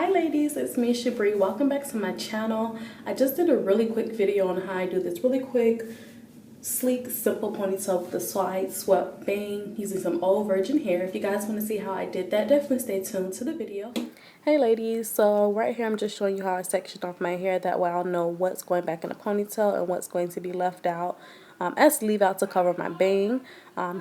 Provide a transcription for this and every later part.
Hi ladies, it's me Shabri. Welcome back to my channel. I just did a really quick video on how I do this really quick, sleek, simple ponytail with a side swept bang using some old virgin hair. If you guys want to see how I did that, definitely stay tuned to the video. Hey ladies, so right here I'm just showing you how I section off my hair. That way I'll know what's going back in a ponytail and what's going to be left out as leave out to cover my bang.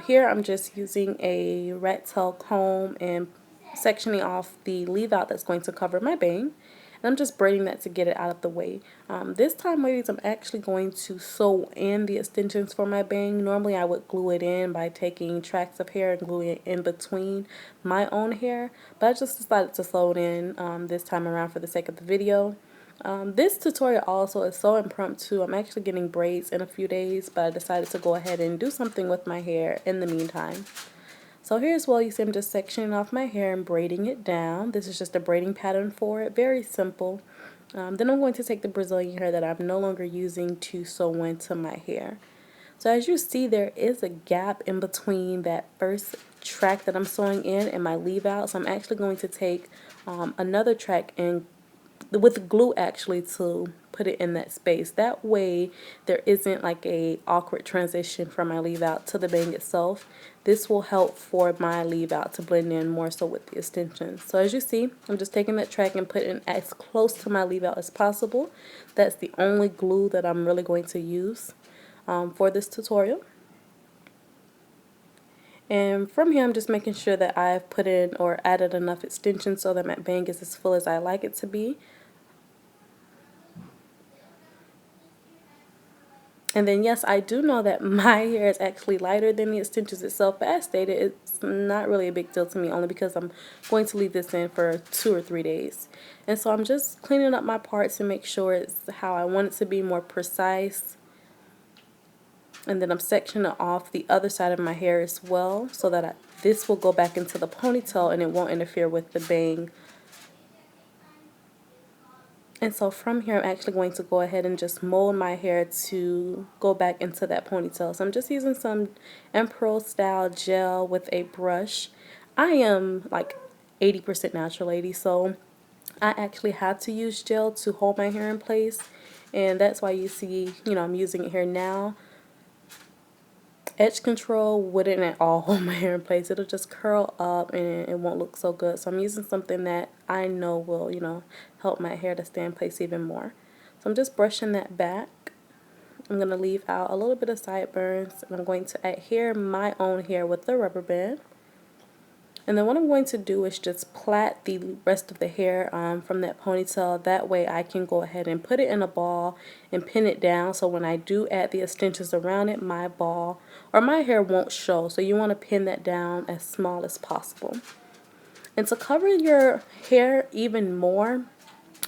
Here I'm just using a rat tail comb and sectioning off the leave out that's going to cover my bang. And I'm just braiding that to get it out of the way. This time, ladies, I'm actually going to sew in the extensions for my bang. Normally, I would glue it in by taking tracts of hair and gluing it in between my own hair. But I just decided to sew it in this time around for the sake of the video. This tutorial also is so impromptu. I'm actually getting braids in a few days, but I decided to go ahead and do something with my hair in the meantime. So here's you see I'm just sectioning off my hair and braiding it down. This is just a braiding pattern for it, very simple. Then I'm going to take the Brazilian hair that I'm no longer using to sew into my hair. So as you see, there is a gap in between that first track that I'm sewing in and my leave out. So I'm actually going to take another track and with glue actually to put it in that space. That way there isn't like a awkward transition from my leave out to the bang itself. This will help for my leave out to blend in more so with the extensions. So as you see, I'm just taking that track and putting it as close to my leave out as possible. That's the only glue that I'm really going to use for this tutorial. And from here, I'm just making sure that I've put in or added enough extensions so that my bang is as full as I like it to be. And then yes, I do know that my hair is actually lighter than the extensions itself, but as stated, it's not really a big deal to me, only because I'm going to leave this in for 2 or 3 days. And so I'm just cleaning up my parts to make sure it's how I want it to be, more precise. And then I'm sectioning off the other side of my hair as well, so that this will go back into the ponytail and it won't interfere with the bang. And so from here, I'm actually going to go ahead and just mold my hair to go back into that ponytail. So I'm just using some Emperor style gel with a brush. I am like 80% natural lady, so I actually had to use gel to hold my hair in place. And that's why you see, I'm using it here now. Edge control wouldn't at all hold my hair in place. It'll just curl up and it won't look so good. So I'm using something that I know will, help my hair to stay in place even more. So I'm just brushing that back. I'm going to leave out a little bit of sideburns, and I'm going to adhere my own hair with the rubber band. And then what I'm going to do is just plait the rest of the hair from that ponytail. That way I can go ahead and put it in a ball and pin it down. So when I do add the extensions around it, my ball or my hair won't show. So you want to pin that down as small as possible. And to cover your hair even more,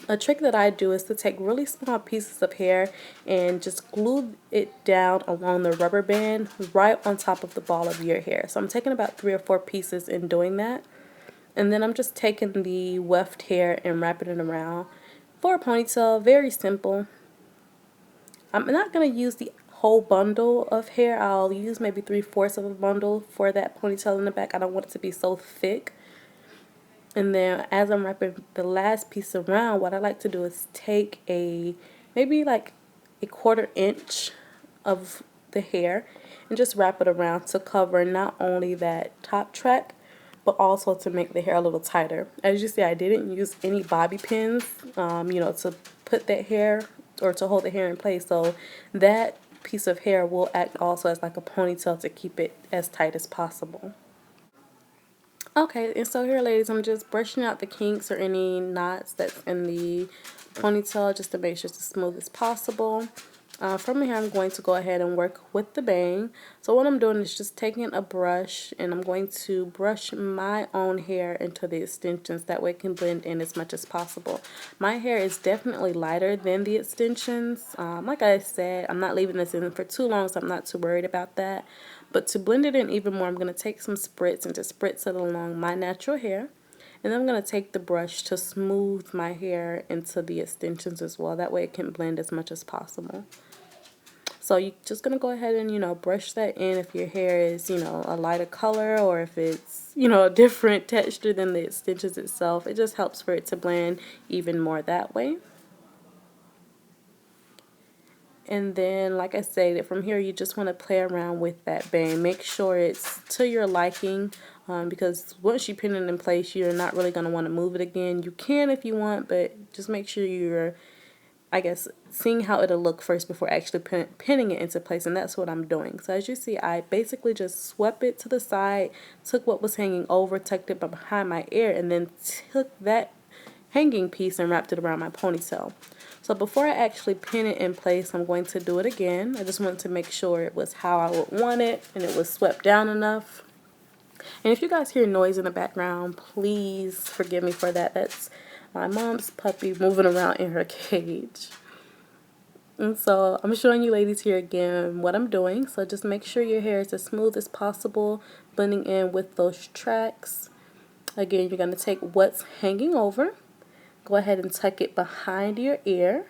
a trick that I do is to take really small pieces of hair and just glue it down along the rubber band right on top of the ball of your hair. So I'm taking about 3 or 4 pieces in doing that. And then I'm just taking the weft hair and wrapping it around for a ponytail. Very simple. I'm not going to use the whole bundle of hair. I'll use maybe 3/4 of a bundle for that ponytail in the back. I don't want it to be so thick. And then as I'm wrapping the last piece around, what I like to do is take maybe like a 1/4 inch of the hair and just wrap it around to cover not only that top track, but also to make the hair a little tighter. As you see, I didn't use any bobby pins, to put that hair or to hold the hair in place. So that piece of hair will act also as like a ponytail to keep it as tight as possible. Okay, and so here, ladies, I'm just brushing out the kinks or any knots that's in the ponytail just to make sure it's as smooth as possible. From here, I'm going to go ahead and work with the bang. So what I'm doing is just taking a brush and I'm going to brush my own hair into the extensions. That way it can blend in as much as possible. My hair is definitely lighter than the extensions. Like I said, I'm not leaving this in for too long, so I'm not too worried about that. But to blend it in even more, I'm going to take some spritz and just spritz it along my natural hair. And then I'm going to take the brush to smooth my hair into the extensions as well. That way it can blend as much as possible. So you're just going to go ahead and, brush that in if your hair is, a lighter color, or if it's, a different texture than the extensions itself. It just helps for it to blend even more that way. And then, like I said, from here, you just want to play around with that bang. Make sure it's to your liking, because once you pin it in place, you're not really going to want to move it again. You can if you want, but just make sure you're, I guess, seeing how it'll look first before actually pinning it into place. And that's what I'm doing. So as you see, I basically just swept it to the side, took what was hanging over, tucked it behind my ear, and then took that hanging piece and wrapped it around my ponytail. So before I actually pin it in place, I'm going to do it again. I just wanted to make sure it was how I would want it and it was swept down enough. And if you guys hear noise in the background, please forgive me for that. That's my mom's puppy moving around in her cage. And so I'm showing you ladies here again what I'm doing. So just make sure your hair is as smooth as possible, blending in with those tracks. Again, you're going to take what's hanging over. Go ahead and tuck it behind your ear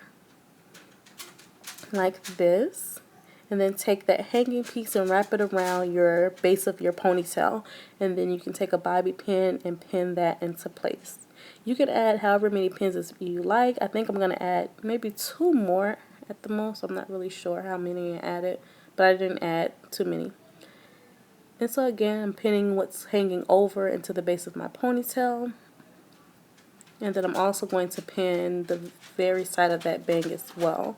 like this, and then take that hanging piece and wrap it around your base of your ponytail, and then you can take a bobby pin and pin that into place. You can add however many pins as you like. I think I'm going to add maybe 2 more at the most. I'm not really sure how many I added, but I didn't add too many. And so again, I'm pinning what's hanging over into the base of my ponytail. And then I'm also going to pin the very side of that bang as well.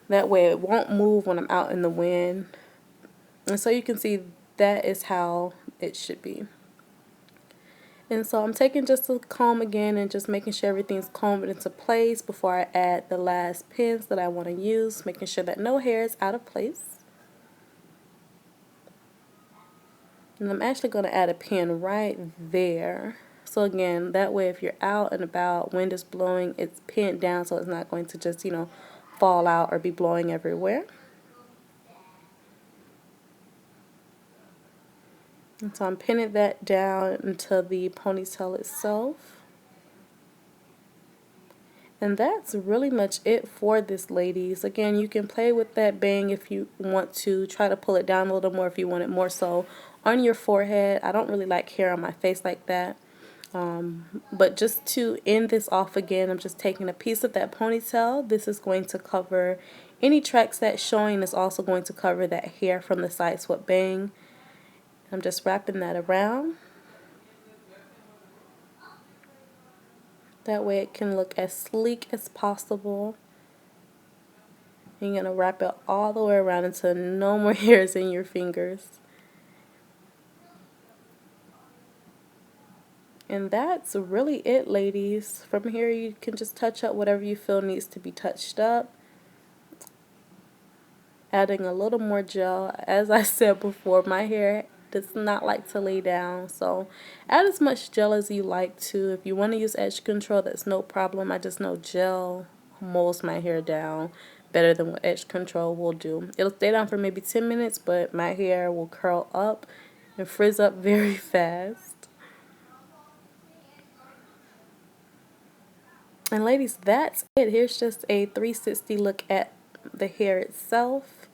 That way it won't move when I'm out in the wind. And so you can see that is how it should be. And so I'm taking just a comb again and just making sure everything's combed into place before I add the last pins that I want to use, making sure that no hair is out of place. And I'm actually going to add a pin right there. So again, that way if you're out and about, wind is blowing, it's pinned down so it's not going to just, fall out or be blowing everywhere. And so I'm pinning that down into the ponytail itself. And that's really much it for this, ladies. Again, you can play with that bang if you want to. Try to pull it down a little more if you want it more so on your forehead. I don't really like hair on my face like that. But just to end this off again, I'm just taking a piece of that ponytail. This is going to cover any tracks that's showing. It's also going to cover that hair from the side swept bang. I'm just wrapping that around. That way it can look as sleek as possible. You're going to wrap it all the way around until no more hairs in your fingers. And that's really it, ladies. From here you can just touch up whatever you feel needs to be touched up. Adding a little more gel. As I said before, my hair does not like to lay down, so add as much gel as you like to. If you want to use edge control, that's no problem. I just know gel molds my hair down better than what edge control will do. It'll stay down for maybe 10 minutes, but my hair will curl up and frizz up very fast. And ladies, that's it. Here's just a 360 look at the hair itself.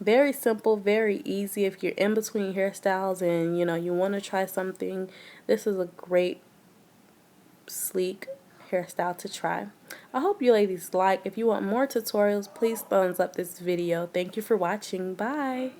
Very simple, very easy. If you're in between hairstyles and you want to try something, this is a great sleek hairstyle to try. I hope you ladies like. If you want more tutorials, please thumbs up this video. Thank you for watching. Bye.